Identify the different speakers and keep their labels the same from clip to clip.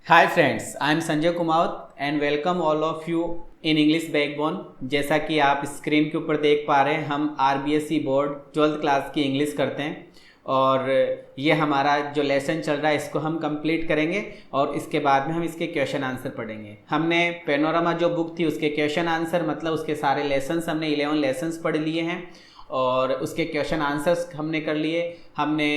Speaker 1: Hi friends, I am Sanjay Kumar and welcome all of you in English backbone. जैसा कि आप screen के ऊपर देख पा रहे हैं, हम आरबीएसई बोर्ड 12th क्लास की इंग्लिश करते हैं और ये हमारा जो लेसन चल रहा है इसको हम कंप्लीट करेंगे और इसके बाद में हम इसके क्वेश्चन आंसर पढ़ेंगे। हमने पेनोरामा जो बुक थी उसके क्वेश्चन आंसर मतलब उसके सारे लेसन्स हमने 11 लेसन्स पढ़ लिए हैं और उसके क्वेश्चन आंसर्स हमने कर लिए। हमने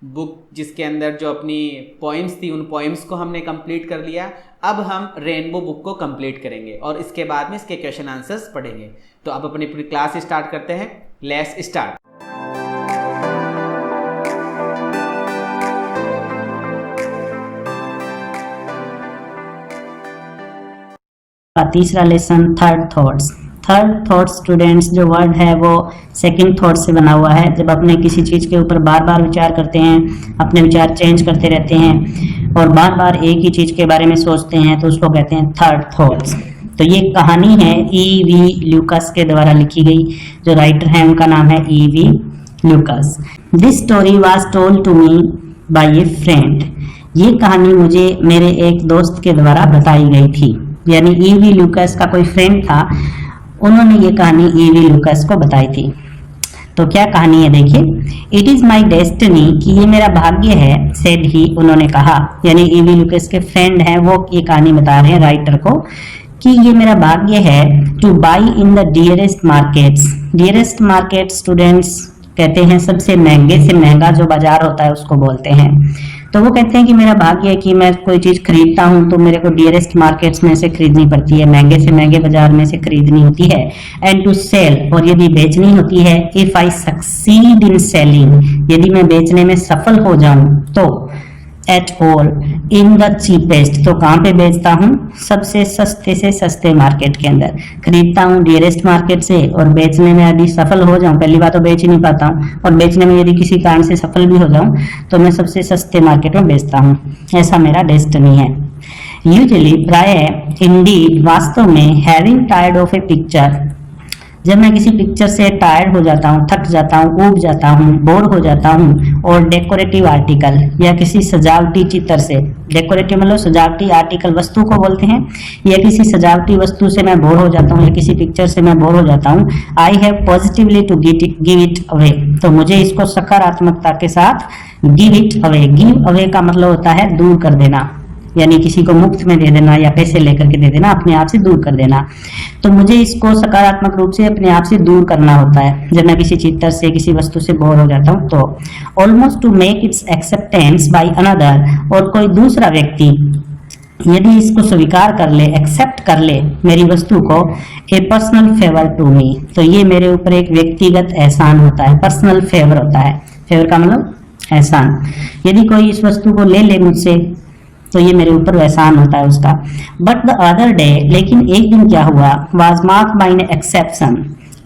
Speaker 1: बुक जिसके अंदर जो अपनी पोइम्स थी उन पोइम्स को हमने कंप्लीट कर लिया। अब हम रेनबो बुक को कंप्लीट करेंगे और इसके बाद में इसके क्वेश्चन आंसर्स पढ़ेंगे। तो अब अपनी पूरी क्लास स्टार्ट करते हैं। Let's start.
Speaker 2: तीसरा लेसन थर्ड थॉट्स स्टूडेंट्स, जो वर्ड है वो सेकंड थॉट से बना हुआ है। जब अपने किसी चीज़ के ऊपर बार बार विचार करते हैं, अपने विचार चेंज करते रहते हैं और बार बार एक ही चीज़ के बारे में सोचते हैं तो उसको कहते हैं थर्ड थॉट्स। तो ये कहानी है E.V. ल्यूकास के द्वारा लिखी गई। जो राइटर हैं उनका नाम है E.V. Lucas. This story was told to me by a friend. ये कहानी मुझे मेरे एक दोस्त के द्वारा बताई गई थी, यानी E.V. ल्यूकास का कोई फ्रेंड था, उन्होंने ये कहानी E.V. ल्यूकास को बताई थी। तो क्या कहानी है देखिए। इट इज़ माई डेस्टिनी, कि ये मेरा भाग्य है, सेड ही, उन्होंने कहा। यानी E.V. ल्यूकास के फ्रेंड हैं, वो ये कहानी बता रहे हैं राइटर को कि ये मेरा भाग्य है two by in the dearest markets. Dearest market students कहते हैं सबसे महंगे से महंगा जो बाजार होता है उसको बोलते हैं। तो वो कहते हैं कि मेरा भाग्य है कि मैं कोई चीज़ खरीदता हूँ तो मेरे को डियरेस्ट मार्केट्स में से खरीदनी पड़ती है, महंगे से महंगे बाजार में से खरीदनी होती है। एंड टू सेल, और यदि बेचनी होती है, if I succeed in selling, यदि मैं बेचने में सफल हो जाऊं तो at all in the cheapest, तो कहाँ पे बेचता हूँ, सबसे सस्ते से सस्ते मार्केट के अंदर खरीदता हूँ डियरेस्ट मार्केट से। और बेचने में यदि सफल हो जाऊँ, पहली बात तो बेच ही नहीं पाता हूँ, और बेचने में यदि किसी कारण से सफल भी हो जाऊँ तो मैं सबसे सस्ते मार्केट में बेचता हूँ। ऐसा मेरा डेस्टिनी है। यूजुअली, प्राय, इंडीड, वास्तव में, having tired of A picture, जब मैं किसी पिक्चर से टायर्ड हो जाता हूँ, थक जाता हूँ, ऊब जाता हूँ, बोर हो जाता हूँ, और डेकोरेटिव आर्टिकल या किसी सजावटी चित्र से, डेकोरेटिव मतलब सजावटी आर्टिकल वस्तु को बोलते हैं, या किसी सजावटी वस्तु से मैं बोर हो जाता हूँ या किसी पिक्चर से मैं बोर हो जाता हूँ, I have positively to give it away, तो मुझे इसको सकारात्मकता के साथ give it away, give away का मतलब होता है दूर कर देना, यानी किसी को मुफ्त में दे देना या पैसे लेकर के दे देना, अपने आप से दूर कर देना। तो मुझे इसको सकारात्मक रूप से अपने आप से दूर करना होता है जब मैं किसी चित्र से, किसी वस्तु से बोर हो जाता हूँ। तो almost two make it's acceptance by another, और कोई दूसरा व्यक्ति यदि इसको स्वीकार कर ले, एक्सेप्ट कर ले मेरी वस्तु को, a personal favour to me, तो ये मेरे ऊपर एक व्यक्तिगत एहसान होता है। पर्सनल फेवर होता है, फेवर का मतलब एहसान। यदि कोई इस वस्तु को ले ले मुझसे तो ये मेरे ऊपर एहसान होता है उसका। बट द अदर डे, लेकिन एक दिन क्या हुआ, was mark by an exception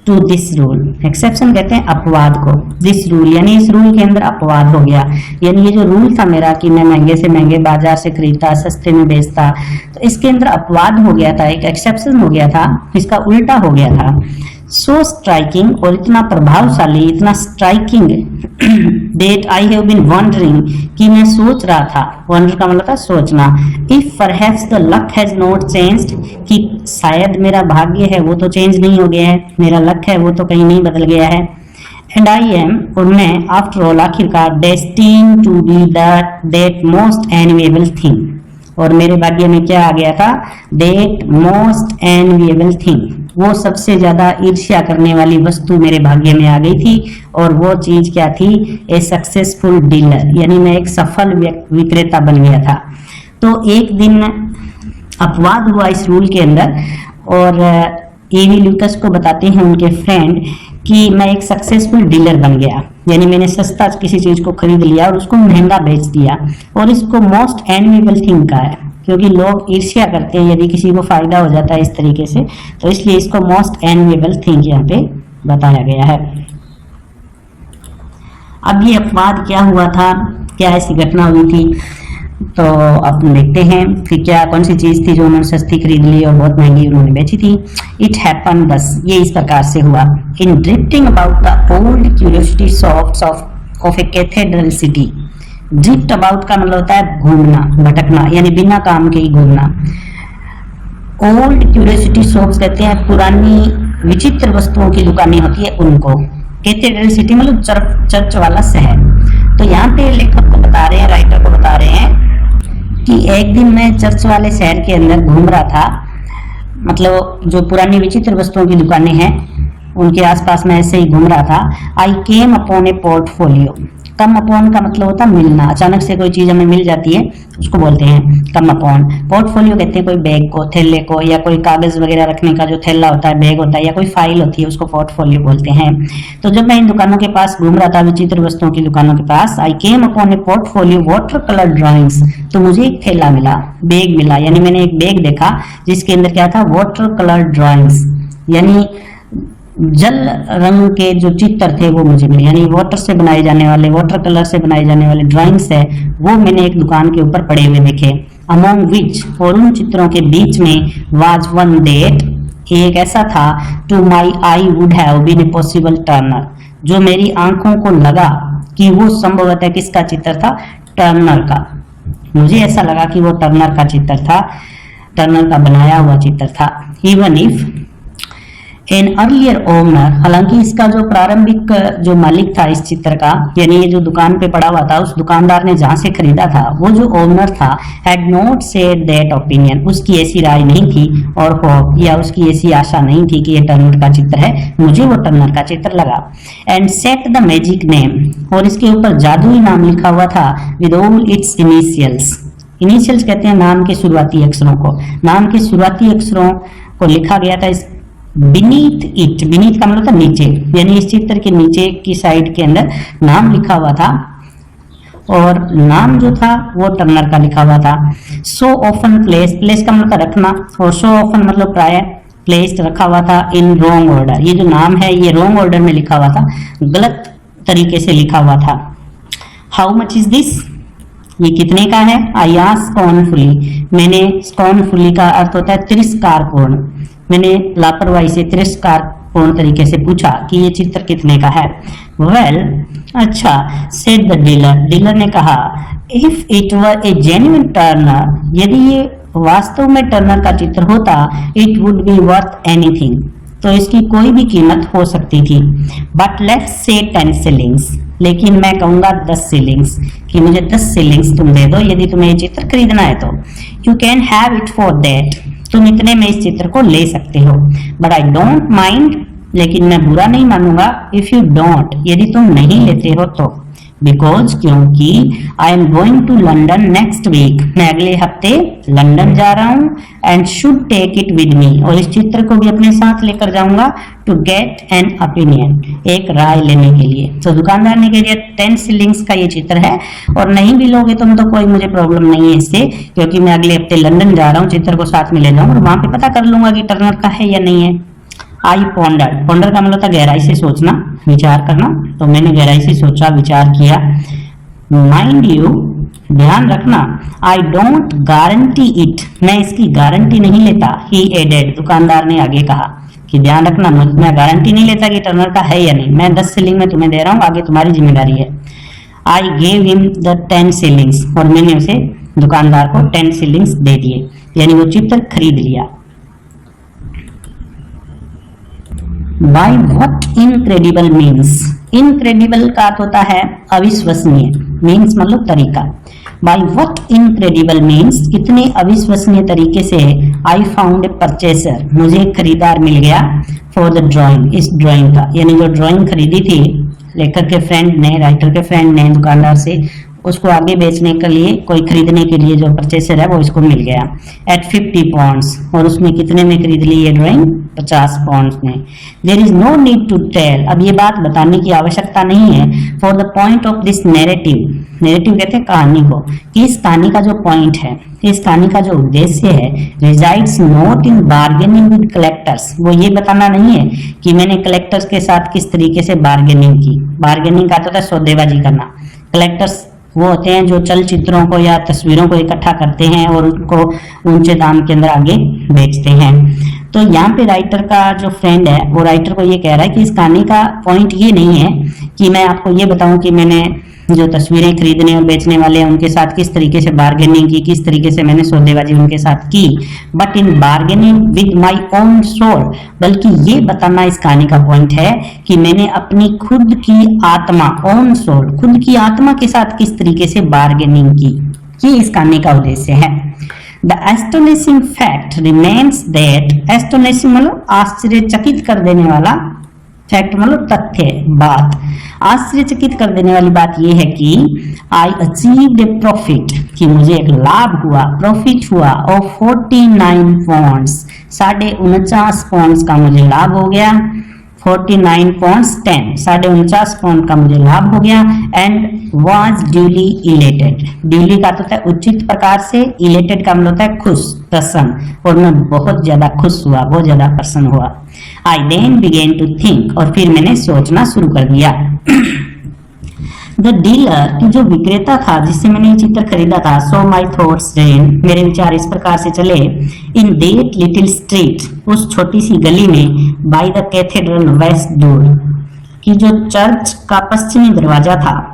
Speaker 2: to this rule. Exception कहते हैं अपवाद को, दिस रूल यानी इस रूल के अंदर अपवाद हो गया। यानी ये जो रूल था मेरा कि मैं महंगे से महंगे बाजार से खरीदता, सस्ते में बेचता, तो इसके अंदर अपवाद हो गया था, एक एक्सेप्शन हो गया था, इसका उल्टा हो गया था। सो स्ट्राइकिंग, और इतना प्रभावशाली, इतना striking, that I have been wondering, कि मैं सोच रहा था, वंडर का मतलब था सोचना, if perhaps the luck has not changed, कि शायद मेरा भाग्य है वो तो चेंज नहीं हो गया है, मेरा लक है वो तो कहीं नहीं बदल गया है। एंड आई एम, और मैं, आफ्टर ऑल, आखिरकार, destined to be that most enviable thing, और मेरे भाग्य में क्या आ गया था, दैट मोस्ट एनविएबल थिंग, वो सबसे ज्यादा ईर्ष्या करने वाली वस्तु मेरे भाग्य में आ गई थी। और वो चीज क्या थी, ए सक्सेसफुल डीलर, यानी मैं एक सफल विक्रेता बन गया था। तो एक दिन अपवाद हुआ इस रूल के अंदर, और E.V. ल्यूकास को बताते हैं उनके फ्रेंड कि मैं एक सक्सेसफुल डीलर बन गया, यानी मैंने सस्ता किसी चीज को खरीद लिया और उसको महंगा बेच दिया। और इसको मोस्ट एनविएबल थिंग का है, क्योंकि लोग ईर्ष्या करते हैं यदि किसी को फायदा हो जाता है इस तरीके से, तो इसलिए इसको मोस्ट एनविएबल थिंग यहाँ पे बताया गया है। अब ये अपवाद क्या हुआ था, क्या ऐसी घटना हुई थी, तो अब देखते हैं कि क्या कौन सी चीज थी जो उन्होंने सस्ती खरीद ली और बहुत महंगी उन्होंने बेची थी। इट हैपन, बस ये इस प्रकार से हुआ। In drifting about the old curiosity shops of a cathedral city, drift about का मतलब होता है घूमना, भटकना, यानी बिना काम के ही घूमना। ओल्ड क्यूरियोसिटी शॉप्स कहते हैं पुरानी विचित्र वस्तुओं की दुकानें होती है उनको। कैथेड्रल सिटी मतलब चर्च वाला शहर। तो यहाँ पे लेखक को बता रहे हैं, राइटर को बता रहे हैं कि एक दिन मैं चर्च वाले शहर के अंदर घूम रहा था, मतलब जो पुरानी विचित्र वस्तुओं की दुकानें हैं उनके आसपास मैं ऐसे ही घूम रहा था। I came upon a portfolio. Come upon का मतलब होता है मिलना, अचानक से कोई चीज हमें मिल जाती है उसको बोलते हैं कम अपॉन। पोर्टफोलियो कहते हैं कोई बैग को, थैले को, या कोई कागज वगैरह रखने का जो थैला होता है, बैग होता है, या कोई फाइल होती है, उसको पोर्टफोलियो बोलते हैं। तो जब मैं इन दुकानों के पास घूम रहा था, विचित्र वस्तुओं की दुकानों के पास, I came upon a portfolio watercolour drawings. तो मुझे एक थैला मिला, बैग मिला, यानी मैंने एक बैग देखा जिसके अंदर क्या था, वाटर कलर ड्राइंग्स, यानी जल रंग के जो चित्र थे वो मुझे मिले, यानी वाटर से बनाए जाने वाले, वाटर कलर से बनाए जाने वाले ड्राइंग्स है वो मैंने एक दुकान के ऊपर पड़े हुए देखे। अमोंग विच, और उन चित्रों के बीच में, वाज वन डेट, एक ऐसा था, to my eye would have been a possible Turner, जो मेरी आंखों को लगा कि वो संभवतः किसका चित्र था, टर्नर का। मुझे ऐसा लगा कि वो टर्नर का चित्र था, टर्नर का बनाया हुआ चित्र था। Even if an earlier owner, हालांकि इसका जो प्रारंभिक जो मालिक था इस चित्र का, यानी ये जो दुकान पे पड़ा हुआ था, उस दुकानदार ने जहां से खरीदा था, वो जो ओनर था, had not said that opinion, उसकी ऐसी राय नहीं थी और होप, या उसकी ऐसी आशा नहीं थी कि ये टर्नर का चित्र है, मुझे वो टर्नर का चित्र लगा। And set the magic name, और इसके ऊपर जादुई नाम लिखा हुआ था, with all it's initials. Initials कहते हैं नाम के शुरुआती अक्षरों को, नाम के शुरुआती अक्षरों को लिखा गया था इस बीनीथ इट, बीनीथ का मतलब था नीचे, यानी इस चित्र के नीचे की साइड के अंदर नाम लिखा हुआ था, और नाम जो था वो टर्नर का लिखा हुआ था। सो ऑफन प्लेस, प्लेस का मतलब रखना, और सो ऑफन मतलब प्राय, प्लेस्ड रखा हुआ था इन रॉन्ग ऑर्डर, ये जो नाम है ये रॉन्ग ऑर्डर में लिखा हुआ था, गलत तरीके से लिखा हुआ था। हाउ मच इज दिस, ये कितने का है। आई आस्क्ड स्कॉर्नफुली, मैंने, स्कॉर्नफुली का अर्थ होता है तिरस्कारपूर्ण, मैंने लापरवाही से तिरस्कारपूर्ण तरीके से पूछा कि ये चित्र कितने का है। वेल, अच्छा, सेड द डीलर, डीलर ने कहा, if it were A genuine Turner, यदि ये वास्तव में टर्नर का चित्र होता, it would B worth anything, तो इसकी कोई भी कीमत हो सकती थी। बट लेट्स से 10 शिलिंग्स, लेकिन मैं कहूंगा 10 शिलिंग्स, कि मुझे 10 शिलिंग्स तुम दे दो यदि तुम्हें ये चित्र खरीदना है तो। You can have it for that, तुम इतने में इस चित्र को ले सकते हो। बट आई डोंट माइंड, लेकिन मैं बुरा नहीं मानूंगा, इफ यू डोंट, यदि तुम नहीं लेते हो तो। बिकॉज, क्योंकि I am going to London next week, मैं अगले हफ्ते लंदन जा रहा हूँ, and should take it with me, और इस चित्र को भी अपने साथ लेकर जाऊंगा, टू गेट एन ओपिनियन, एक राय लेने के लिए। तो दुकानदार ने कह दिया 10 शिलिंग्स का ये चित्र है, और नहीं भी लोगे तुम तो कोई मुझे प्रॉब्लम नहीं है इससे, क्योंकि मैं अगले हफ्ते लंदन जा रहा हूँ, चित्र को साथ में ले जाऊंगा और वहां पे पता कर लूंगा कि टर्नर का है या नहीं है। आई पॉन्डर, पॉन्डर का मतलब था गहराई से सोचना, विचार करना, तो मैंने गहराई से सोचा, विचार किया। माइंड यू, ध्यान रखना, आई डोंट गारंटी इट, मैं इसकी गारंटी नहीं लेता। ही एडेड, दुकानदार ने आगे कहा कि ध्यान रखना, मैं गारंटी नहीं लेता कि टर्नर का है या नहीं, मैं 10 शिलिंग में तुम्हें दे रहा हूँ, आगे तुम्हारी जिम्मेदारी है। I gave him the 10 shillings, और मैंने उसे, दुकानदार को 10 शिलिंग्स दे दिए, यानी वो चित्र खरीद लिया। By what incredible means, incredible का अर्थ होता है अविश्वसनीय, मीन्स मतलब तरीका। बाय व्हाट इनक्रेडिबल मीन्स, कितने अविश्वसनीय तरीके से, आई फाउंड ए परचेसर, मुझे एक खरीदार मिल गया, फॉर द ड्राइंग, इस ड्राइंग का, यानी जो ड्राइंग खरीदी थी लेखक के फ्रेंड ने, राइटर के फ्रेंड ने दुकानदार से, उसको आगे बेचने के लिए, कोई खरीदने के लिए जो परचेसर है वो इसको मिल गया, एट 50 पाउंड्स, और उसने कितने में खरीद ली ये ड्राइंग, 50 पाउंड्स में। There is no need to tell, अब ये बात बताने की आवश्यकता नहीं है, for the point of this narrative, narrative कहते हैं कहानी को, कि इस कहानी का जो पॉइंट है, इस कहानी का जो उद्देश्य है, resides not in bargaining with collectors, वो ये बताना नहीं है कि मैंने कलेक्टर्स के साथ किस तरीके से बार्गेनिंग की, बार्गेनिंग का तो सौदेबाजी करना। कलेक्टर्स वो होते हैं जो चलचित्रों को या तस्वीरों को इकट्ठा करते हैं और उनको ऊंचे दाम के अंदर आगे बेचते हैं। तो यहाँ पे राइटर का जो फ्रेंड है वो राइटर को ये कह रहा है कि इस कहानी का पॉइंट ये नहीं है कि मैं आपको ये बताऊं कि मैंने जो तस्वीरें खरीदने और बेचने वाले हैं उनके साथ किस तरीके से बार्गेनिंग की, किस तरीके से मैंने सौदेबाजी उनके साथ की, but in bargaining with my own soul, बल्कि ये बताना इस कहानी का पॉइंट है कि मैंने अपनी खुद की आत्मा, ओन सोल, खुद की आत्मा के साथ किस तरीके से बार्गेनिंग की, ये इस कहानी का उद्देश्य है। The astonishing fact remains that, astonishing मतलब आश्चर्यचकित कर देने वाला, फैक्ट मतलब तथ्य, बात, आश्चर्यचकित कर देने वाली बात यह है कि आई अचीव्ड ए प्रॉफिट, कि मुझे एक लाभ हुआ, प्रॉफिट हुआ ऑफ 49 पॉइंट्स, 49.5 पॉइंट्स का मुझे लाभ हो गया, 49 पॉइंट्स 10, 49.5 पॉइंट का मुझे लाभ हो गया, and was duly elated, duly का होता है उचित प्रकार से, इलेटेड का मतलब होता है खुश, प्रसन्न, और मैं बहुत ज्यादा खुश हुआ, बहुत ज्यादा प्रसन्न हुआ। आई देन बिगेन टू थिंक, और फिर मैंने सोचना शुरू कर दिया। द डीलर, की जो विक्रेता था जिससे मैंने ये चित्र खरीदा था, सो माई थॉट्स रेन, मेरे विचार इस प्रकार से चले, इन दैट लिटिल स्ट्रीट, उस छोटी सी गली में, by the cathedral west door, की जो चर्च का पश्चिमी दरवाजा था,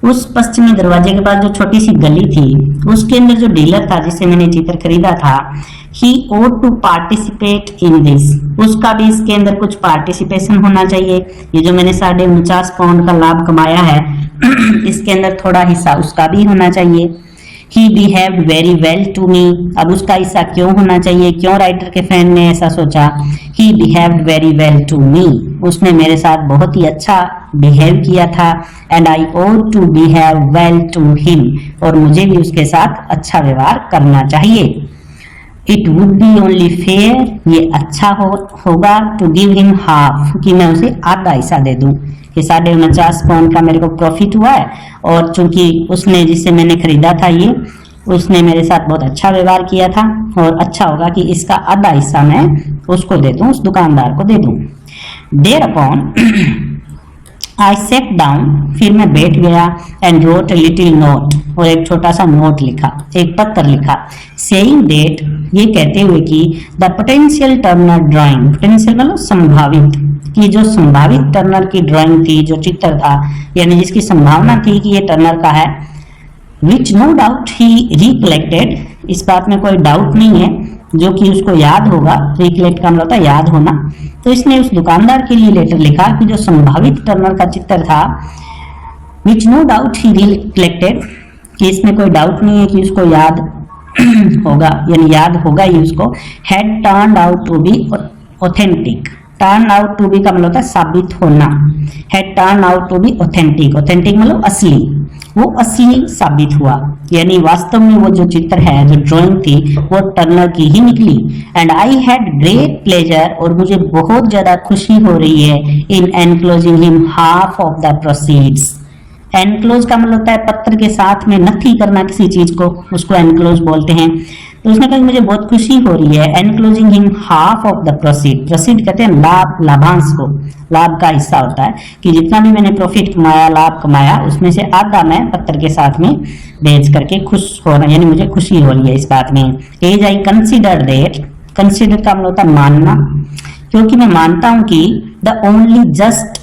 Speaker 2: उस पश्चिमी दरवाजे के पास जो छोटी सी गली थी, उसके अंदर जो डीलर था जिससे मैंने चित्र खरीदा था, he ought to participate in this, उसका भी इसके अंदर कुछ पार्टिसिपेशन होना चाहिए। ये जो मैंने 49.5 पाउंड का लाभ कमाया है इसके अंदर थोड़ा हिस्सा उसका भी होना चाहिए। He behaved very well to me, अब उसका हिस्सा क्यों होना चाहिए, क्यों राइटर के फैन ने ऐसा सोचा, he behaved very well to me, उसने मेरे साथ बहुत ही अच्छा बिहेव किया था, and I ought to behave well to him, और मुझे भी उसके साथ अच्छा व्यवहार करना चाहिए। It would be only fair, ये अच्छा होगा, टू गिव हिम हाफ, कि मैं उसे आधा हिस्सा दे दूं, कि 49.5 पाउंड का मेरे को प्रॉफिट हुआ है, और चूंकि उसने जिससे मैंने खरीदा था ये, उसने मेरे साथ बहुत अच्छा व्यवहार किया था, और अच्छा होगा कि इसका आधा हिस्सा मैं उसको दे दूं, उस दुकानदार को दे दूं। Thereupon I sat down, फिर मैं बैठ गया, and wrote a little note, और एक छोटा सा नोट लिखा, एक पत्र लिखा, सेइंग डेट, ये कहते हुए कि the potential Turner drawing, potential मतलब संभावित, कि जो संभावित टर्नर की ड्राइंग थी, जो चित्र था, यानी जिसकी संभावना थी कि ये टर्नर का है, which no doubt he recollected, इस बात में कोई डाउट नहीं है, जो कि उसको याद होगा, रिकलेक्ट का मतलब होता है याद होना, तो इसने उस दुकानदार के लिए लेटर लिखा कि जो संभावित टर्नर का चित्र था, which no doubt he recollected, कि इसमें कोई डाउट नहीं है कि उसको याद होगा, यानी याद होगा ही उसको, had turned out to be authentic, turn out to be का मतलब होता है साबित होना, had turn out to be authentic, authentic मतलब असली, वो असली साबित हुआ, यानी वास्तव में वो जो चित्र है, जो ड्राइंग थी, वो टर्नर की ही निकली। And I had great pleasure, और मुझे बहुत ज्यादा खुशी हो रही है, in enclosing him half of the proceeds, enclose का मतलब होता है पत्र के साथ में नथी करना किसी चीज को, उसको एनक्लोज बोलते हैं। तो उसने कहा मुझे बहुत खुशी हो रही है, enclosing him half of the proceed, proceed कहते हैं लाभ, लाभांश को, लाभ का हिस्सा होता है, कि जितना भी मैंने प्रॉफिट कमाया, लाभ कमाया, उसमें से आधा मैं पत्र के साथ में बेच करके खुश होना, यानी मुझे खुशी हो रही है इस बात में। As I consider that, consider का मतलब होता है मानना, क्योंकि मैं मानता हूं कि the only just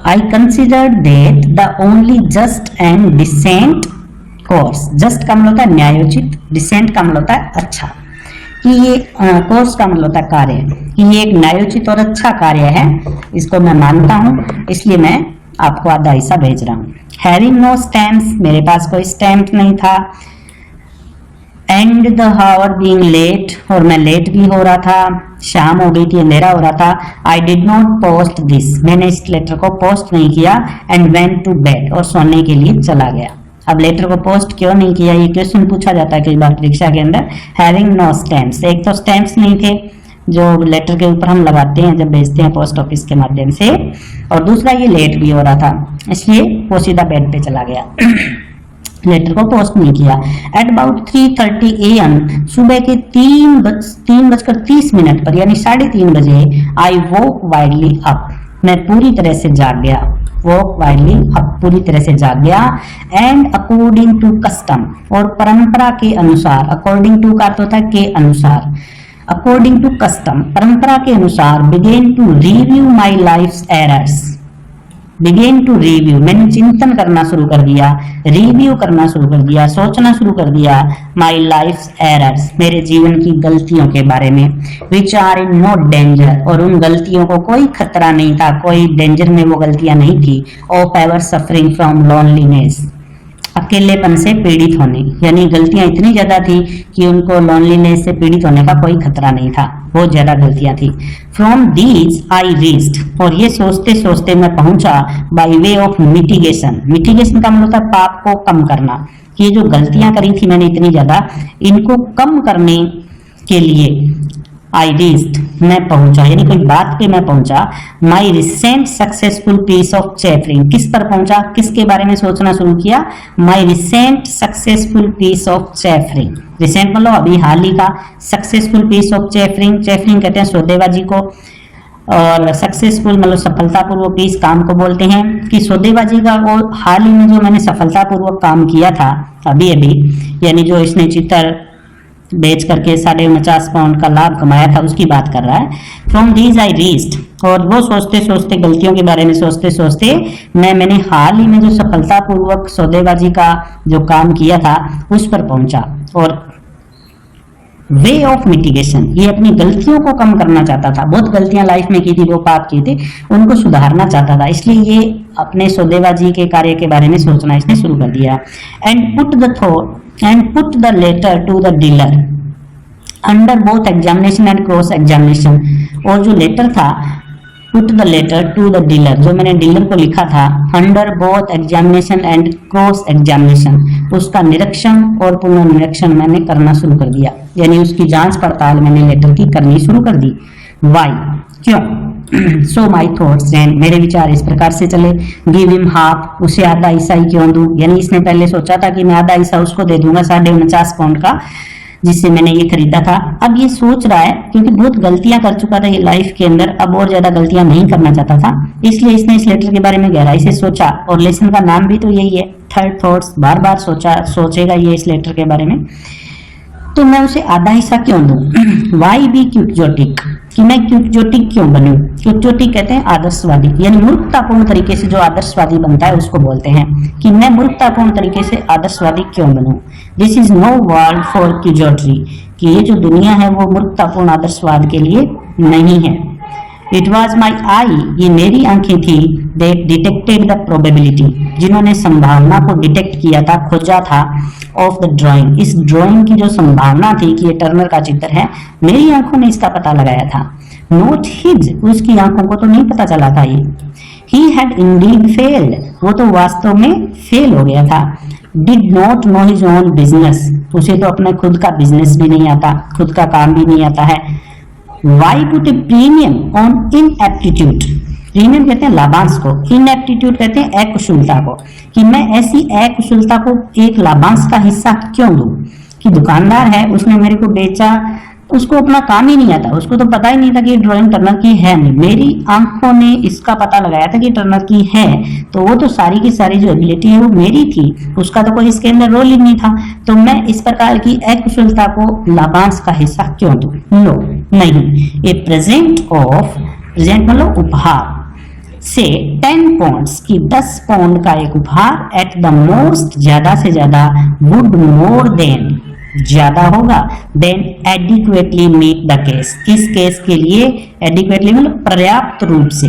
Speaker 2: I considered that the only just and decent course, just का मतलब होता है न्यायोचित, decent का मतलब होता है अच्छा, कि ये कोर्स का मतलब होता है कार्य, कि ये एक न्यायोचित और अच्छा कार्य है, इसको मैं मानता हूँ, इसलिए मैं आपको आधा हिस्सा भेज रहा हूँ। Having no stamps, मेरे पास कोई स्टैम्प नहीं था, and the hour being late, और मैं लेट भी हो रहा था, शाम हो गई थी, अंधेरा हो रहा था। I did not post this, मैंने इस लेटर को पोस्ट नहीं किया, एंड वेंट टू बेड, और सोने के लिए चला गया। अब लेटर को पोस्ट क्यों नहीं किया, ये क्वेश्चन पूछा जाता है कई बार परीक्षा के अंदर। हैविंग नो स्टैम्प्स, एक तो स्टैम्प्स नहीं थे जो लेटर के ऊपर हम लगाते हैं जब भेजते हैं पोस्ट ऑफिस के माध्यम से, और दूसरा ये लेट भी हो रहा था, इसलिए वो सीधा बेड पे चला गया, लेटर को पोस्ट नहीं किया। एट अबाउट 3:30 AM, सुबह के 3:30 पर, यानी 3:30 बजे, आई वोक वाइडली अप, मैं पूरी तरह से जाग गया, वोक वाइडली अप, पूरी तरह से जाग गया, एंड अकॉर्डिंग टू कस्टम, और परंपरा के अनुसार, अकॉर्डिंग टू का अर्थ होता है के अनुसार, अकॉर्डिंग टू कस्टम, परंपरा के अनुसार, began to review my life errors, began to review, मैंने चिंतन करना शुरू कर दिया, रिव्यू करना शुरू कर दिया, सोचना शुरू कर दिया, माई लाइफ एरर्स, मेरे जीवन की गलतियों के बारे में, which are in no danger, और उन गलतियों को कोई खतरा नहीं था, कोई डेंजर में वो गलतियां नहीं थी, of ever suffering from loneliness, अकेलेपन से पीड़ित होने, यानी गलतियां इतनी ज्यादा थी कि उनको लोनलीनेस से पीड़ित होने का कोई खतरा नहीं था, बहुत ज्यादा गलतियां थी। फ्रॉम दीज आई रीच्ड, और ये सोचते सोचते मैं पहुंचा, by way of mitigation, mitigation का मतलब होता है पाप को कम करना, ये जो गलतियां करी थी मैंने इतनी ज्यादा, इनको कम करने के लिए आई रीच्ड, मैं पहुंचा, यानी कोई बात पे मैं पहुंचा, my recent successful piece of chaffering, किस पर पहुंचा, किसके बारे में सोचना शुरू किया, my recent successful piece of chaffering, recent मतलब अभी हाल ही का, successful piece of chaffering, chaffering कहते हैं सौदेबाजी को, और सक्सेसफुल मतलब सफलतापूर्वक इस काम को बोलते हैं, कि सौदेबाजी का वो हाल ही में जो मैंने सफलतापूर्वक काम किया था अभी अभी, यानी जो इसने चित्र बेच करके 49.5 पाउंड का लाभ कमाया था उसकी बात कर रहा है। फ्रॉम दीज आई रीच्ड, और वो सोचते सोचते, गलतियों के बारे में सोचते सोचते मैंने हाल ही में जो सफलतापूर्वक सौदेबाजी का जो काम किया था उस पर पहुंचा। और वे ऑफ मिटिगेशन, ये अपनी गलतियों को कम करना चाहता था, बहुत गलतियां लाइफ में की थी, जो पाप किए थे उनको सुधारना चाहता था, इसलिए ये अपने सौदेबाजी के कार्य के बारे में सोचना इसने शुरू कर दिया। And put the thought and put the letter to the dealer under both examination and cross examination, और जो लेटर था put the letter to the dealer, जो मैंने डीलर को लिखा था, under both examination and cross examination, उसका निरीक्षण और पुनर्निरीक्षण मैंने करना शुरू कर दिया, यानी उसकी जांच पड़ताल मैंने लेटर की करनी शुरू कर दी। Why, क्यों? सो माई थॉट्स एंड, मेरे विचार इस प्रकार से चले, गिव हिम हाफ, उसे आधा हिस्सा ही क्यों दूं, यानी इसने पहले सोचा था कि मैं आधा हिस्सा उसको दे दूंगा 49.5 पाउंड का जिससे मैंने ये खरीदा था। अब ये सोच रहा है क्योंकि बहुत गलतियां कर चुका था ये लाइफ के अंदर, अब और ज्यादा गलतियां नहीं करना चाहता था, इसलिए इसने इस लेटर के बारे में गहराई से सोचा, और लेसन का नाम भी तो यही है, थर्ड थॉट्स, बार बार सोचेगा ये इस लेटर के बारे में। तो मैं उसे आधा हिस्सा क्यों दूं? वाई बी क्विक्जोटिक, कि मैं क्विक्जोटिक क्यों बनूं? क्विक्जोटिक कहते हैं आदर्शवादी, यानी मूर्खतापूर्ण तरीके से जो आदर्शवादी बनता है उसको बोलते हैं, कि मैं मूर्खतापूर्ण तरीके से आदर्शवादी क्यों बनूं। This is no world for quixotry, कि ये जो दुनिया है वो मूर्खतापूर्ण आदर्शवाद के लिए नहीं है। इट वॉज माई आई, ये मेरी आंखें थी, दैट डिटेक्टेड द प्रोबेबिलिटी, जिन्होंने संभावना को डिटेक्ट किया था, खोजा था, ऑफ द ड्राइंग, इस ड्राइंग की जो संभावना थी कि ये टर्नर का चित्र है, मेरी आंखों ने इसका पता लगाया था। नोट हिज, उसकी आंखों को तो नहीं पता चला था ये। ही हैड इंडीड फेल्ड, वो तो वास्तव में फेल हो गया था। Did not know his own business, उसे तो अपना खुद का बिजनेस भी नहीं आता, खुद का काम भी नहीं आता है। Why put a premium on inaptitude, premium कहते हैं लाभांश को, इनएप्टीट्यूड कहते हैं अकुशलता को, कि मैं ऐसी अकुशलता को एक लाभांश का हिस्सा क्यों दूं, कि दुकानदार है उसने मेरे को बेचा, उसको अपना काम ही नहीं आता, उसको तो पता ही नहीं था कि ड्राइंग टर्नर की है नहीं, मेरी आंखों ने इसका पता लगाया था कि टर्नर की है, तो वो तो सारी की सारी जो एबिलिटी है वो मेरी थी, उसका तो कोई इसके अंदर रोल ही नहीं था, तो मैं इस प्रकार की अकुशलता को लाभांश का हिस्सा क्यों दूं? नो, नहीं। ए प्रेजेंट ऑफ, प्रेजेंट मतलब उपहार, से 10 पाउंड्स की 10 पाउंड का एक उपहार, एट द मोस्ट, ज्यादा से ज्यादा, वुड मोर देन, ज्यादा होगा, than adequately meet the case, इस केस के लिए एडिक्वेटली मतलब पर्याप्त रूप से,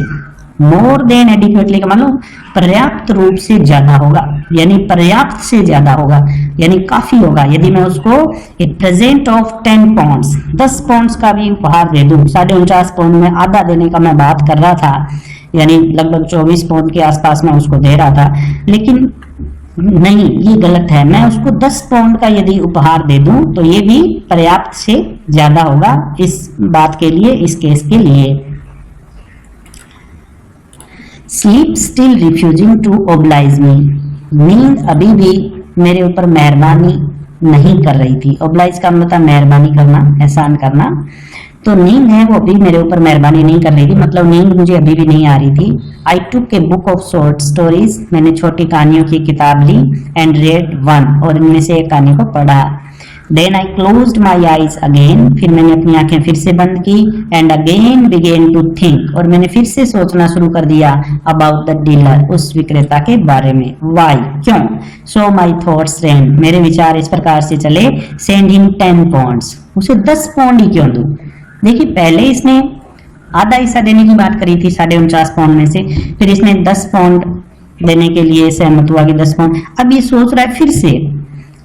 Speaker 2: मोर देन एडिक्वेटली का मतलब पर्याप्त रूप से ज्यादा होगा, यानी पर्याप्त से ज्यादा होगा, यानी काफी होगा, यदि मैं उसको एक प्रेजेंट ऑफ 10 पाउंड्स, 10 पाउंड्स का भी उपहार दे दूं, 49.5 पाउंड में आधा देने का मैं बात कर रहा था, यानी लगभग 24 पाउंड के आसपास मैं उसको दे रहा था, लेकिन नहीं, ये गलत है, मैं उसको 10 पाउंड का यदि उपहार दे दूं तो ये भी पर्याप्त से ज्यादा होगा इस बात के लिए, इस केस के लिए। Sleep still refusing to oblige me, नींद अभी भी मेरे ऊपर मेहरबानी नहीं कर रही थी। ओब्लाइज का मतलब मेहरबानी करना, एहसान करना, तो नींद है वो अभी मेरे ऊपर मेहरबानी नहीं कर रही थी, मतलब नींद मुझे अभी भी नहीं आ रही थी। I took a book of short stories, मैंने छोटी कहानियों की किताब ली, एंड रेड वन, और इनमें से एक कहानी को पढ़ा। Then I closed my eyes again, फिर मैंने अपनी आंखें फिर से बंद की, and again began to think, और मैंने फिर से सोचना शुरू कर दिया अबाउट द डीलर, उस विक्रेता के बारे में। वाई, क्यों? सो माई थॉट्स रैन, मेरे विचार इस प्रकार से चले, सेंड हिम 10 पाउंड्स, उसे 10 पाउंड ही क्यों दूं? देखिए पहले इसने आधा हिस्सा देने की बात करी थी 49.5 पाउंड में से, फिर इसने 10 पाउंड देने के लिए सहमत हुआ कि 10 पाउंड, अब ये सोच रहा है फिर से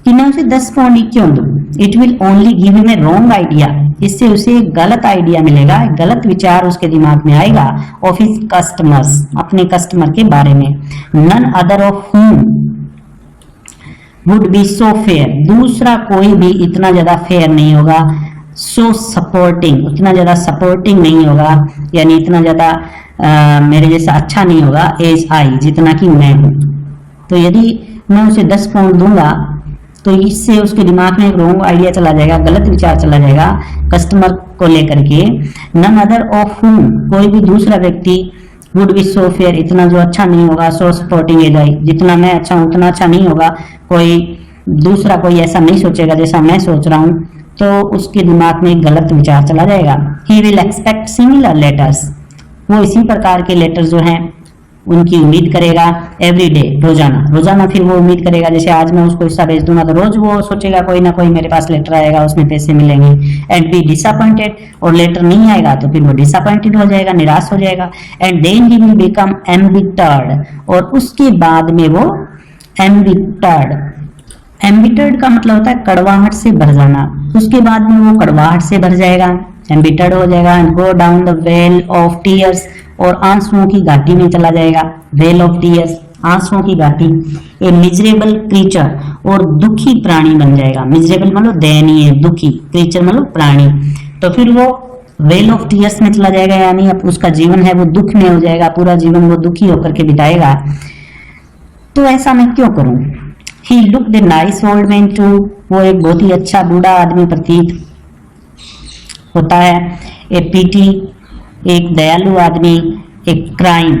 Speaker 2: कि मैं उसे 10 पाउंड ही क्यों दूं? It will only give him a wrong idea, इससे उसे एक गलत आइडिया मिलेगा, एक गलत विचार उसके दिमाग में आएगा ऑफ हिज कस्टमर्स, अपने कस्टमर के बारे में। None other of whom would be so fair, दूसरा कोई भी इतना ज्यादा फेयर नहीं होगा, सो सपोर्टिंग, उतना ज्यादा सपोर्टिंग नहीं होगा, यानी इतना ज्यादा मेरे जैसा अच्छा नहीं होगा, एज आई, जितना कि मैं हूं। तो यदि मैं उसे 10 पाउंड दूंगा तो इससे उसके दिमाग में एक रॉन्ग आइडिया चला जाएगा, गलत विचार चला जाएगा कस्टमर को लेकर के। नन अदर ऑफ हुम, कोई भी दूसरा व्यक्ति वुड बी सो फेयर, इतना जो अच्छा नहीं होगा, सो सपोर्टिंग एज आई, जितना मैं अच्छा हूं उतना अच्छा नहीं होगा, कोई दूसरा कोई ऐसा नहीं सोचेगा जैसा मैं सोच रहा हूं, तो उसके दिमाग में एक गलत विचार चला जाएगा। He will expect similar letters, वो इसी प्रकार के लेटर जो हैं उनकी उम्मीद करेगा, एवरी डे, रोजाना रोजाना फिर वो उम्मीद करेगा, जैसे आज मैं उसको हिस्सा भेज दूंगा तो रोज वो सोचेगा कोई ना कोई मेरे पास लेटर आएगा, उसमें पैसे मिलेंगे, एंड बी डिसअपॉइंटेड, और लेटर नहीं आएगा तो फिर वो डिसअपॉइंटेड हो जाएगा, निराश हो जाएगा, and then he will become embittered, और उसके बाद में वो एम्बिटर्ड, एम्बिटर्ड का मतलब होता है कड़वाहट से भर जाना, उसके बाद में वो कड़वाहट से भर जाएगा, एम्बिटर्ड हो जाएगा, and go down the well of tears, और आंसुओं की घाटी में चला जाएगा, वेल ऑफ टीयर्स, आंसुओं की घाटी। ए मिजरेबल क्रीचर, और दुखी प्राणी बन जाएगा, मिजरेबल मतलब दयनीय, दुखी, क्रीचर मतलब प्राणी, तो फिर वो वेल ऑफ टीयर्स में चला जाएगा, यानी अब उसका जीवन है वो दुख में हो जाएगा, पूरा जीवन वो दुखी होकर के बिताएगा। तो ऐसा मैं क्यों करूं? He looked a nice old man too, वो एक बहुत ही अच्छा बूढ़ा आदमी प्रतीत होता है। ए पीटी, एक दयालु आदमी, एक क्राइम,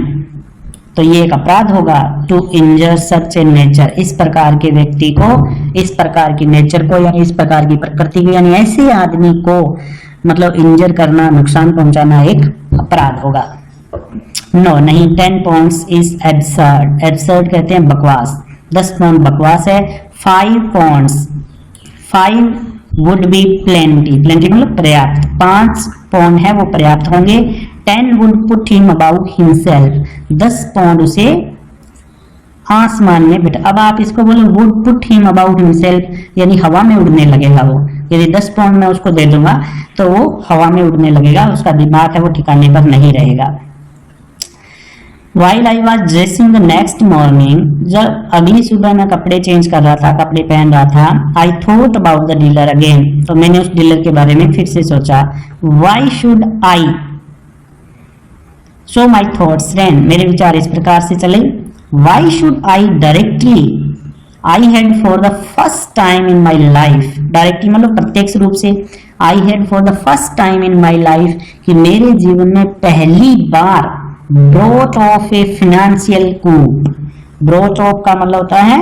Speaker 2: तो ये एक अपराध होगा, to injure such A nature, इस प्रकार के व्यक्ति को, इस प्रकार की नेचर को, यानी इस प्रकार की प्रकृति को, यानी ऐसे आदमी को मतलब इंजर करना, नुकसान पहुंचाना एक अपराध होगा। नो, नहीं, 10 पाउंड्स इज एब्सर्ड, एब्सर्ड कहते हैं बकवास, 10 पाउंड बकवास है। 5 pounds, 5 would be plenty, plenty मतलब पर्याप्त, 5 पाउंड है वो पर्याप्त होंगे। 10 would put him about himself, 10 pound उसे आसमान में बिठा, अब आप इसको बोले would put him about himself, यानी हवा में उड़ने लगेगा वो, यदि 10 पाउंड मैं उसको दे दूंगा तो वो हवा में उड़ने लगेगा, उसका दिमाग है वो ठिकाने पर नहीं रहेगा। While I was dressing the next morning, जब अगली सुबह मैं कपड़े चेंज कर रहा था, कपड़े पहन रहा था, I thought about the dealer again, तो मैंने उस डीलर के बारे में फिर से सोचा। Why should I? So my thoughts ran, मेरे विचार इस प्रकार से चले। Why should I directly? I had for the first time in my life, directly मतलब प्रत्यक्ष रूप से, I had for the first time in my life, कि मेरे जीवन में पहली बार brought off a financial coup, brought off का मतलब होता है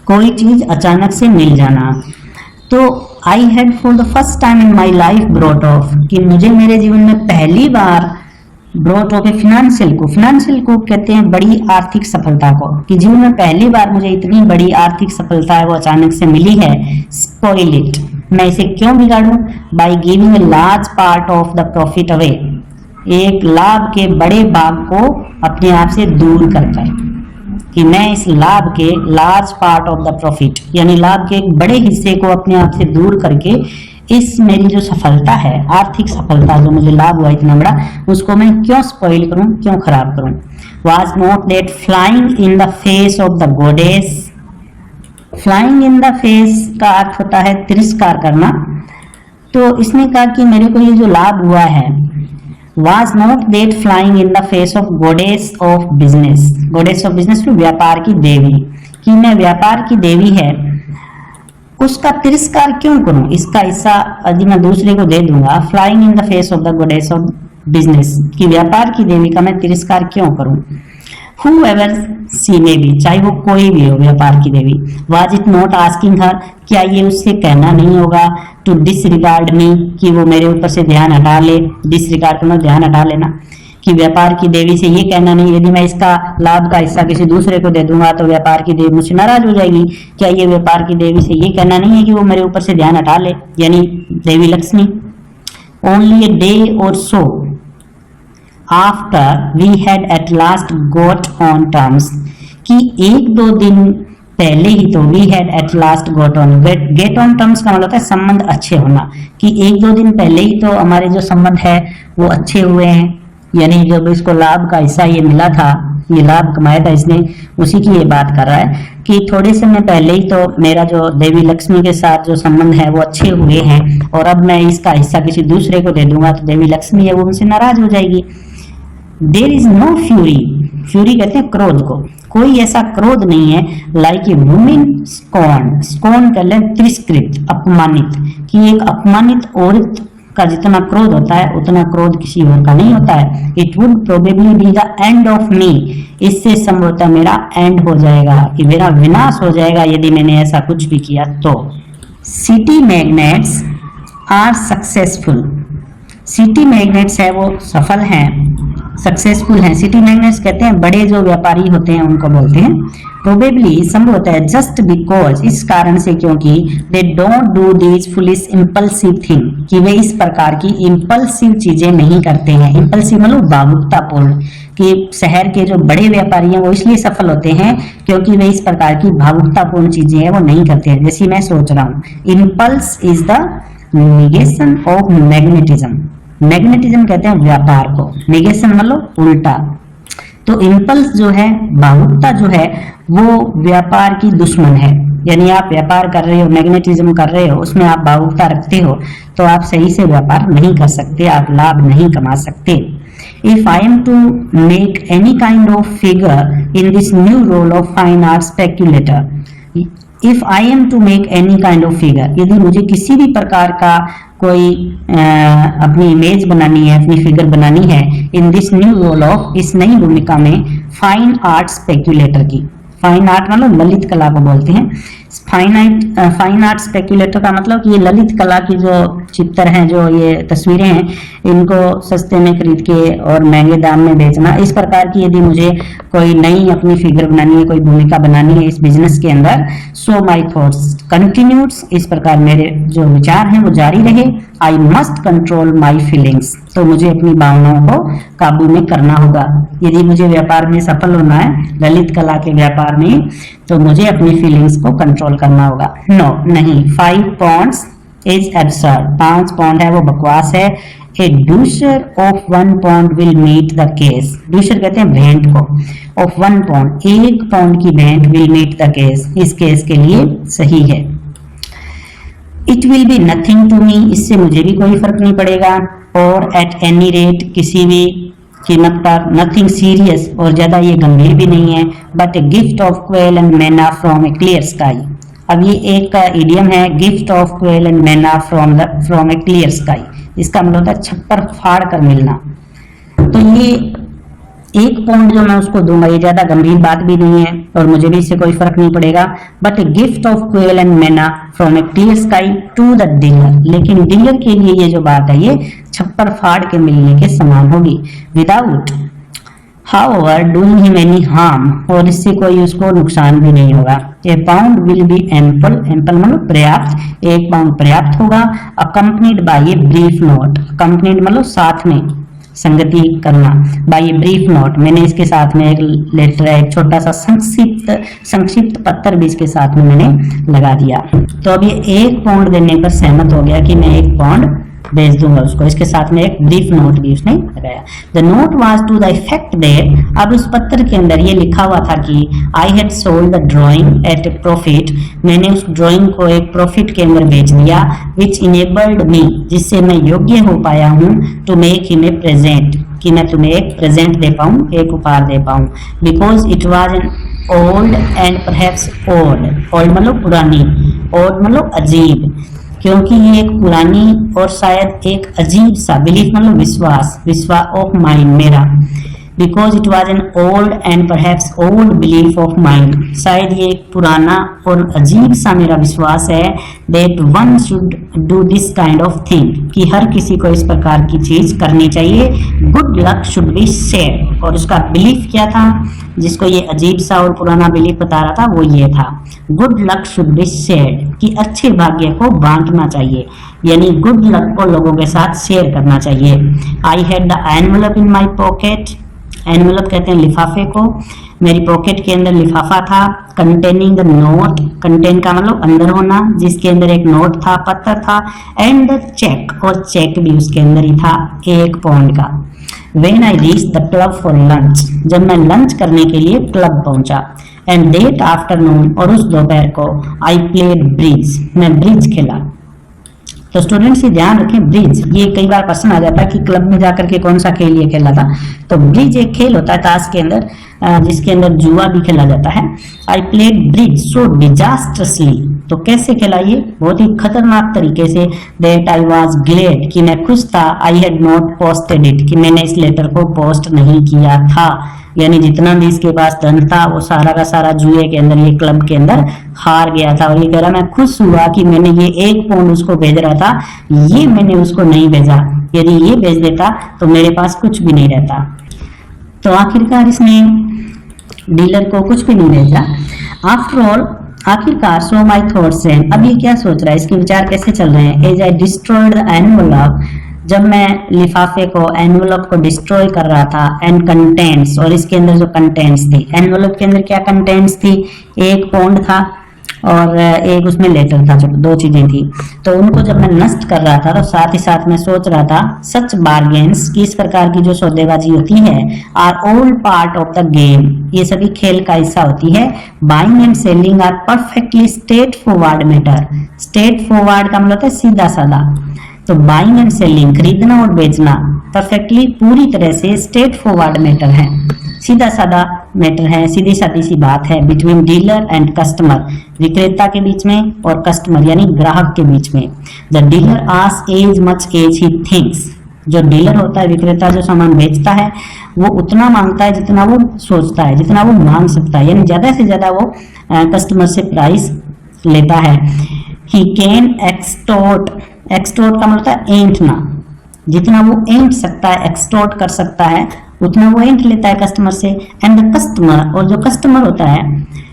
Speaker 2: कोई चीज अचानक से मिल जाना, तो I had for the first time in my life brought off, कि मुझे मेरे जीवन में पहली बार brought off a financial coup, financial coup कहते हैं बड़ी आर्थिक सफलता को, कि जीवन में पहली बार मुझे इतनी बड़ी आर्थिक सफलता है वो अचानक से मिली है। स्पॉइल इट, मैं इसे क्यों बिगाड़ूं? By giving a large part of the profit away, एक लाभ के बड़े भाग को अपने आप से दूर कर कर, कि मैं इस लाभ के large part of the profit, यानी लाभ के एक बड़े हिस्से को अपने आप से दूर करके इस मेरी जो सफलता है, आर्थिक सफलता जो मुझे लाभ हुआ इतना बड़ा, उसको मैं क्यों स्पॉइल करूं, क्यों खराब करूं। Was not that flying in the face of the goddess, flying in the face का अर्थ होता है तिरस्कार करना, तो इसने कहा कि मेरे को ये जो लाभ हुआ है, was not that flying in the face of goddess of business, goddess of business तो व्यापार की देवी, कि मैं व्यापार की देवी है उसका तिरस्कार क्यों करूं, इसका हिस्सा यदि मैं दूसरे को दे दूंगा, flying in the face of the गोडेस of business, कि व्यापार की देवी का मैं तिरस्कार क्यों करूं। Whoever she may be, चाहे वो कोई भी हो, व्यापार की देवी। Was it not asking her, क्या ये उससे कहना नहीं होगा to disregard me, कि वो मेरे ऊपर से ध्यान हटा ले। डिसरिगार्ड करना, ध्यान हटा लेना। कि व्यापार की देवी से ये कहना नहीं, यदि मैं इसका लाभ का हिस्सा किसी दूसरे को दे दूंगा तो व्यापार की देवी मुझसे नाराज हो जाएगी। क्या ये व्यापार की देवी से ये कहना नहीं है कि वो मेरे ऊपर से ध्यान हटा ले, यानी देवी Lakshmi. Only a day or so after we had at last got on terms, कि एक दो दिन पहले ही तो we had at last got on, get on terms का मतलब होता है संबंध अच्छे होना, कि एक दो दिन पहले ही तो हमारे जो संबंध है वो अच्छे हुए हैं। यानी जब इसको लाभ का हिस्सा ये मिला था, ये लाभ कमाया था इसने, उसी की ये बात कर रहा है कि थोड़े समय पहले ही तो मेरा जो देवी लक्ष्मी के साथ जो संबंध है वो अच्छे हुए हैं, और अब मैं इसका हिस्सा किसी दूसरे को दे दूंगा तो देवी लक्ष्मी है वो मुझसे नाराज हो जाएगी। There is no fury, fury कहते हैं क्रोध को, कोई ऐसा क्रोध नहीं है लाइक ए वुमेन स्कॉन, स्कॉन कर ले तिरस्कृत, अपमानित, कि एक अपमानित औरत का जितना क्रोध होता है उतना क्रोध किसी और का नहीं होता है। It would probably be the end of me, इससे संभवतः मेरा एंड हो जाएगा, कि मेरा विनाश हो जाएगा यदि मैंने ऐसा कुछ भी किया तो। City magnates are successful, city magnates है वो सफल हैं, सक्सेसफुल हैं। सिटी मैग्नेट्स कहते हैं बड़े जो व्यापारी होते हैं उनको बोलते हैं। प्रोबेबली संभवतः है जस्ट बिकॉज, इस कारण से क्योंकि they don't do these foolish impulsive thing, कि वे इस प्रकार की इम्पल्सिव चीजें नहीं करते हैं। इम्पल्सिव मतलब भावुकतापूर्ण, कि शहर के जो बड़े व्यापारी हैं वो इसलिए सफल होते हैं क्योंकि वे इस प्रकार की भावुकतापूर्ण चीजें हैं वो नहीं करते हैं। जैसे मैं सोच रहा हूँ, impulse is the negation of magnetism, magnetism कहते हैं व्यापार को, निगेशन मतलब उल्टा। तो इम्पल्स जो है, भावुकता जो है वो व्यापार की दुश्मन है। यानी आप व्यापार कर रहे हो, मैग्नेटिज्म कर रहे हो, उसमें आप भावुकता रखते हो तो आप सही से व्यापार नहीं कर सकते, आप लाभ नहीं कमा सकते। If I am to make any kind of figure in this new role of fine art speculator, if I am to make any kind of figure, यदि मुझे किसी भी प्रकार का कोई अपनी इमेज बनानी है, अपनी फिगर बनानी है, in this new role of, इस नई भूमिका में फाइन आर्ट स्पेक्यूलेटर की, फाइन आर्ट मतलब ललित कला को बोलते हैं। फाइन आर्ट स्पेक्यूलेटर का मतलब कि ये ललित कला की जो चित्र हैं, जो ये तस्वीरें हैं, इनको सस्ते में खरीद के और महंगे दाम में बेचना, इस प्रकार की यदि मुझे कोई नई अपनी फिगर बनानी है, कोई भूमिका बनानी है इस बिजनेस के अंदर, सो माई थॉट्स कंटिन्यूड्स, इस प्रकार मेरे जो विचार हैं वो जारी रहे। I must control my feelings, तो मुझे अपनी भावनाओं को काबू में करना होगा। यदि मुझे व्यापार में सफल होना है, ललित कला के व्यापार में, तो मुझे अपनी फीलिंग्स को कंट्रोल करना होगा। नो नहीं, 5 pounds इज एब्सर्ड, 5 पाउंड है वो बकवास है। A douceur of 1 pound will meet the case, douceur कहते हैं भेंट को, ऑफ 1 pound, 1 pound की भेंट, विल मीट द केस, इस केस के लिए सही है। It will be nothing to me, इससे मुझे भी कोई फर्क नहीं पड़ेगा, और एट एनी रेट, किसी भी कीमत पर, नथिंग सीरियस, और ज्यादा ये गंभीर भी नहीं है, but a gift of quail and mynah from a clear sky. अब ये एक का इडियम है, gift of quail and mynah from a clear sky, इसका मतलब होता है छप्पर फाड़ कर मिलना। तो ये 1 pound जो मैं उसको दूंगा ये ज्यादा गंभीर बात भी नहीं है और मुझे भी इससे कोई फर्क नहीं पड़ेगा, but a gift of quail and mynah from a clear sky to the dealer, लेकिन डीलर के लिए ये जो बात है ये छप्पर फाड़ के मिलने के समान होगी। Without however doing him any harm, और इससे कोई उसको नुकसान भी नहीं होगा। A pound will be ample, ample मतलब पर्याप्त, 1 pound पर्याप्त होगा। Accompanied by a brief note, accompanied मतलब साथ में, संगति करना, बाय ए ब्रीफ नोट, मैंने इसके साथ में एक लेटर, एक छोटा सा संक्षिप्त पत्र भी इसके साथ में मैंने लगा दिया। तो अब ये 1 pound देने पर सहमत हो गया कि मैं 1 pound भेज दूंगा उसको, इसके साथ में एक ब्रीफ नोट भी उसने लगाया। The note was to the effect that, अब उस पत्र के अंदर ये लिखा हुआ था कि I had sold the drawing at a profit, मैंने उस ड्राइंग को एक प्रॉफिट के अंदर बेच दिया, विच इनेबल्ड मी, जिससे मैं योग्य हो पाया हूँ, to make him a present, कि मैं तुम्हें एक प्रेजेंट दे पाऊँ, एक उपहार दे पाऊँ। Because it was an old and perhaps old, old मतलब पुरानी, ओल्ड मतलब अजीब, क्योंकि ये एक पुरानी और शायद एक अजीब सा, बिलीफ मतलब विश्वास, विश्वास ऑफ माइंड मेरा, because it was an old and perhaps old belief of mind, शायद ये एक पुराना और अजीब सा मेरा विश्वास है, that one should do this kind of thing, कि हर किसी को इस प्रकार की चीज करनी चाहिए। Good luck should be share, और उसका बिलीफ क्या था, जिसको ये अजीब सा और पुराना बिलीफ बता रहा था, वो ये था good luck should be share, कि अच्छे भाग्य को बांटना चाहिए, यानी गुड लक को लोगों के साथ शेयर करना चाहिए। I had the envelope in my pocket, envelope कहते हैं लिफाफे को, मेरी पॉकेट के अंदर लिफाफा था, कंटेनिंग द नोट, कंटेन का मतलब अंदर होना, जिसके अंदर एक नोट था, पत्थर था, एंड द चेक, और चेक भी उसके अंदर ही था, 1 पाउंड का। When I reached the club for lunch, जब मैं लंच करने के लिए क्लब पहुंचा, एंड that आफ्टरनून, और उस दोपहर को, I played bridge, मैं ब्रिज खेला। तो स्टूडेंट्स ये ध्यान रखें, ब्रिज, ये कई बार क्वेश्चन आ जाता है कि क्लब में जाकर के कौन सा खेल ये खेला था। तो ब्रिज एक खेल होता है ताश के अंदर, जिसके अंदर जुआ भी खेला जाता है। आई प्लेड ब्रिज सो डिजास्ट्रसली, तो कैसे खेला ये, बहुत ही खतरनाक तरीके से। दैट आई वाज ग्लेड, कि मैं खुश था। I had not posted it, कि मैंने इस लेटर को पोस्ट नहीं किया था, यानी जितना भी इसके पास धन था वो सारा का सारा जुए के अंदर, ये क्लब के अंदर हार गया था। और ये कह रहा मैं खुश हुआ कि मैंने ये 1 पाउंड उसको भेज रहा था, ये मैंने उसको नहीं भेजा, यदि ये भेज देता तो मेरे पास कुछ भी नहीं रहता। तो आखिरकार इसने डीलर को कुछ भी नहीं भेजा। आफ्टर ऑल, आखिरकार, सो माई थॉट्स एंड, अब ये क्या सोच रहा है, इसके विचार कैसे चल रहे हैं। As I destroyed the envelope, जब मैं लिफाफे को, एनवेलप को डिस्ट्रॉय कर रहा था, एंड कंटेंट्स, और इसके अंदर जो कंटेंट्स थी, एनवेलप के अंदर क्या कंटेंट्स थी, 1 पाउंड था और एक उसमें लेटर था, जो 2 चीजें थी। तो उनको जब मैं नष्ट कर रहा था तो साथ ही साथ मैं सोच रहा था, सच बार्गेन्स, की इस प्रकार की जो सौदेबाजी होती है, are all part of the game, ये सभी खेल का हिस्सा होती है। Buying and selling are perfectly straightforward matter, straightforward का मतलब है सीधा साधा, तो बाइंग एंड सेलिंग, खरीदना और बेचना, परफेक्टली, पूरी तरह से स्ट्रेट फॉरवर्ड मैटर है, सीधा साधा मैटर है, सीधी सादी सी बात है। बिटवीन डीलर एंड कस्टमर, विक्रेता के बीच में और कस्टमर यानी ग्राहक के बीच में। The dealer asks as much as he thinks, जो डीलर होता है, विक्रेता जो सामान बेचता है, वो उतना मांगता है जितना वो सोचता है, जितना वो मांग सकता है, यानी ज्यादा से ज्यादा वो कस्टमर से प्राइस लेता है। ही कैन एक्सटोर्ट, एक्सटोर्ट का मतलब है ऐंठना, जितना वो ऐंठ सकता है, एक्सटोर्ट कर सकता है, उतना वो ऐंठ लेता है कस्टमर से। एंड द कस्टमर, और जो कस्टमर होता है,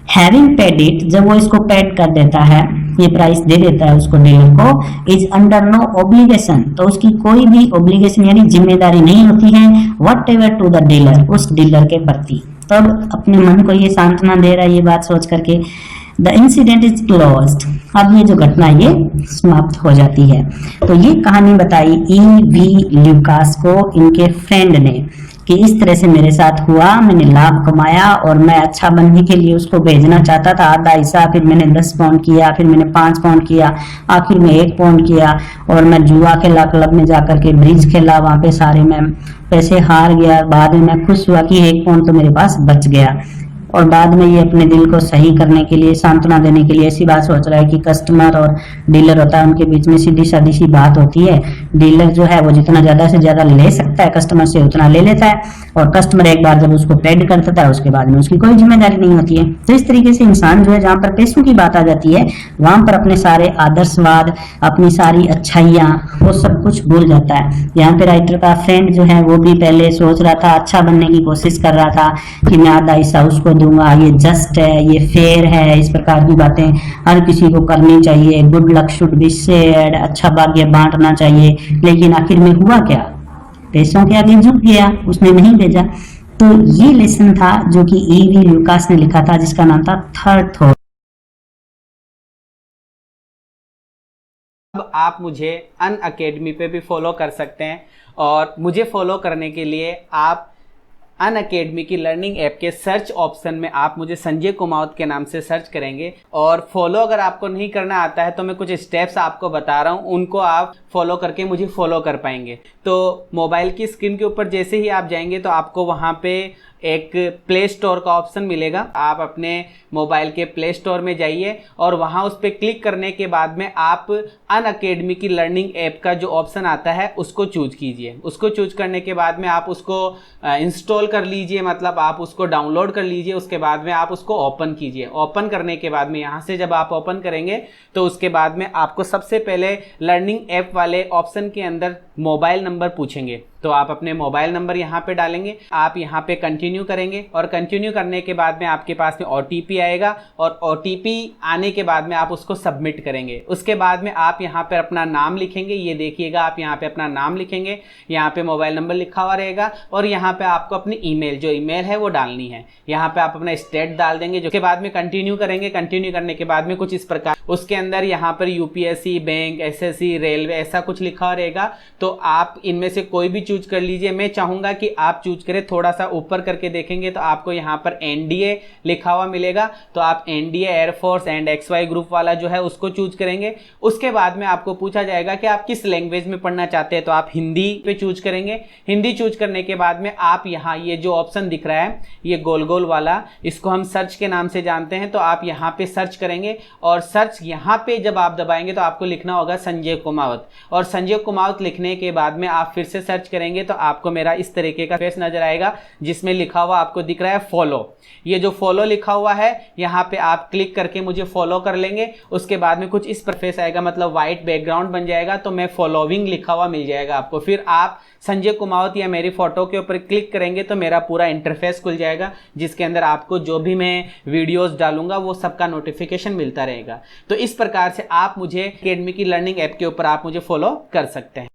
Speaker 2: हैविंग पेड इट, जब वो इसको पेड कर देता है, ये प्राइस दे देता है उसको, डीलर को, इज अंडर नो ऑब्लिगेशन, तो उसकी कोई भी ऑब्लिगेशन यानी जिम्मेदारी नहीं होती है, whatever to the dealer, उस डीलर के प्रति। तब अपने मन को ये सांत्वना दे रहा है ये बात सोच करके। द इंसिडेंट इज क्लोज्ड, अब ये जो घटना ये समाप्त हो जाती है। तो ये कहानी बताई E.V. ल्यूकास को इनके फ्रेंड ने, कि इस तरह से मेरे साथ हुआ, मैंने लाभ कमाया और मैं अच्छा बनने के लिए उसको भेजना चाहता था आधा हिस्सा, फिर मैंने 10 पाउंड किया, फिर मैंने 5 पाउंड किया, आखिर में 1 पाउंड किया, और मैं जुआ खेला, क्लब में जाकर के ब्रिज खेला, वहां पे सारे मैं पैसे हार गया। बाद में मैं खुश हुआ कि 1 पाउंड तो मेरे पास बच गया। और बाद में ये अपने दिल को सही करने के लिए, सांत्वना देने के लिए ऐसी बात सोच रहा है कि कस्टमर और डीलर होता है, उनके बीच में सीधी सादी सी बात होती है। डीलर जो है वो जितना ज्यादा से ज्यादा ले सकता है कस्टमर से, उतना ले लेता है, और कस्टमर एक बार जब उसको पेड कर देता है उसके बाद में उसकी कोई जिम्मेदारी नहीं होती है। तो इस तरीके से इंसान जो है, जहाँ पर पैसों की बात आ जाती है, वहां पर अपने सारे आदर्शवाद, अपनी सारी अच्छाइयाँ, वो सब कुछ भूल जाता है। यहाँ पे राइटर का फ्रेंड जो है वो भी पहले सोच रहा था, अच्छा बनने की कोशिश कर रहा था कि मैं आधा हिस्सा उसको दूंगा, ये जस्ट है, ये फेयर है, इस प्रकार की बातें हर किसी को करनी चाहिए, good luck should be shared, अच्छा भाग्य बांटना चाहिए। लेकिन आखिर में हुआ क्या, पैसों के आगे झुक गया, उसने नहीं भेजा। तो ये लेसन था जो कि E.V. ल्यूकास ने लिखा था, जिसका नाम था थर्ड थॉट।
Speaker 1: अब आप मुझे अनअकैडमी पे भी फॉलो कर सकते हैं, और मुझे फॉलो करने के लिए आप अनअकैडमी की लर्निंग ऐप के सर्च ऑप्शन में आप मुझे संजय कुमावत के नाम से सर्च करेंगे। और फॉलो अगर आपको नहीं करना आता है तो मैं कुछ स्टेप्स आपको बता रहा हूँ, उनको आप फॉलो करके मुझे फॉलो कर पाएंगे। तो मोबाइल की स्क्रीन के ऊपर जैसे ही आप जाएंगे तो आपको वहाँ पे एक प्ले स्टोर का ऑप्शन मिलेगा। आप अपने मोबाइल के प्ले स्टोर में जाइए और वहाँ उस पर क्लिक करने के बाद में आप अनअकैडमी की लर्निंग ऐप का जो ऑप्शन आता है उसको चूज कीजिए। उसको चूज करने के बाद में आप उसको इंस्टॉल कर लीजिए, मतलब आप उसको डाउनलोड कर लीजिए। उसके बाद में आप उसको ओपन कीजिए। ओपन करने के बाद में यहाँ से जब आप ओपन करेंगे तो उसके बाद में आपको सबसे पहले लर्निंग ऐप वाले ऑप्शन के अंदर मोबाइल नंबर पूछेंगे, तो आप अपने मोबाइल नंबर यहाँ पे डालेंगे। आप यहाँ पे कंटिन्यू करेंगे और कंटिन्यू करने के बाद में आपके पास में OTP आएगा और OTP आने के बाद में आप उसको सबमिट करेंगे। उसके बाद में आप यहाँ पे अपना नाम लिखेंगे। ये देखिएगा, आप यहाँ पे अपना नाम लिखेंगे, यहाँ पे मोबाइल नंबर लिखा हुआ रहेगा और यहाँ पे आपको अपनी ईमेल, जो ईमेल है वो डालनी है। यहाँ पे आप अपना स्टेट डाल देंगे। जो के बाद में कंटिन्यू करेंगे। कंटिन्यू करने के बाद में कुछ इस प्रकार उसके अंदर यहाँ पर UPSC, बैंक, SSC, रेलवे ऐसा कुछ लिखा रहेगा। तो आप इनमें से कोई भी चूज कर लीजिए। मैं चाहूंगा कि आप चूज करें। थोड़ा सा ऊपर करके देखेंगे तो आपको यहाँ पर NDA लिखा हुआ मिलेगा, तो आप NDA air force and XY group वाला जो है उसको चूज करेंगे। उसके बाद में आपको पूछा जाएगा कि आप किस लैंग्वेज में पढ़ना चाहते हैं, तो आप हिंदी पे चूज करेंगे। हिंदी चूज करने के बाद में आप यहाँ ये जो ऑप्शन दिख रहा है, ये गोल गोल वाला, इसको हम सर्च के नाम से जानते हैं। तो आप यहाँ पे सर्च करेंगे और सर्च यहाँ पे जब आप दबाएंगे तो आपको लिखना होगा संजय कुमावत। और संजय कुमावत लिखने के बाद में आप फिर से सर्च करेंगे तो आपको मेरा इस तरीके का फेस नजर आएगा जिसमें लिखा हुआ आपको दिख रहा है फॉलो। ये जो फॉलो लिखा हुआ है यहाँ पे आप क्लिक करके मुझे फॉलो कर लेंगे। उसके बाद में कुछ इस पर फेस आएगा, मतलब व्हाइट बैकग्राउंड बन जाएगा, तो मैं फॉलोइंग लिखा हुआ मिल जाएगा आपको। फिर आप संजय कुमावत या मेरी फोटो के ऊपर क्लिक करेंगे तो मेरा पूरा इंटरफेस खुल जाएगा जिसके अंदर आपको जो भी मैं वीडियोस डालूंगा वो सबका नोटिफिकेशन मिलता रहेगा। तो इस प्रकार से आप मुझे अकेडमी की लर्निंग ऐप के ऊपर आप मुझे फॉलो कर सकते हैं।